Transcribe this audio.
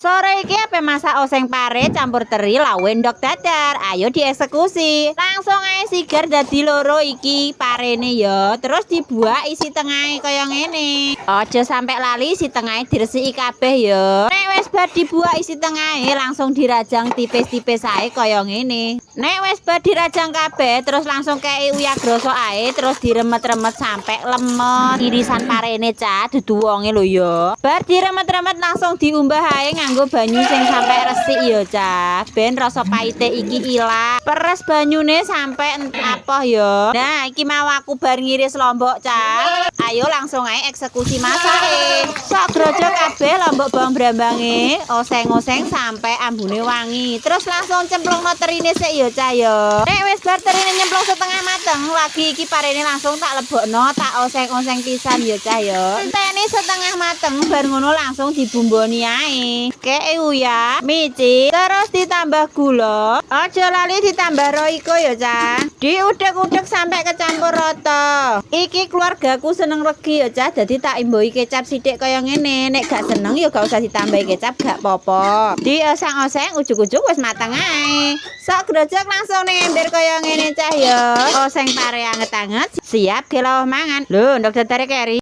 Sore iki ape masak oseng pare campur teri lawe ndok dadar. Ayo dieksekusi. Langsung ae sigar dadi loro iki parene ya. Terus dibuak isi tengahe kaya ngene. Aja sampe lali isi tengahe diresiki kabeh ya. Nek wis bar dibuak isi tengahe langsung dirajang tipis-tipis ae kaya ngene. Nek wis bar dirajang kabeh terus langsung kei uyah grosok ae terus diremet-remet sampe lemet. Irisan parene cah dudu wonge lho ya. Bar diremet-remet langsung diumbah ae nganggo banyu sing sampe resik ya cah, ben rasa pahite iki ilang. Peres banyune sampe apoh ya. Nah iki mau aku bar ngiris lombok cah. Ayo langsung ae eksekusi masake. Sok grojok kabeh lombok bawang brambange, oseng-oseng sampe ambune wangi. Terus langsung cemplungno terine sik ya cah ya. Nek wis bar terine nyemplung setengah mateng, lagi iki parene langsung tak lebokno, tak oseng-oseng pisan ya cah ya. Enteni setengah mateng bar ngono langsung dibumboni ae. Kei uyah, micin, terus ditambah gula. Aja lali ditambah roiko ya cah. Diudek-udek sampai kecampur rata. Iki keluargaku seneng regi ya cah, jadi tak imbuhi kecap sithik kaya ngene. Nek gak seneng ya gak usah ditambahi kecap, gak popo. Dioseng-oseng ujuk-ujuk wis mateng ae. Sok grojok langsung ning ember kaya ngene cah ya. Oseng pare anget-anget, siap gelawah mangan. Lho, ndok dadare keri.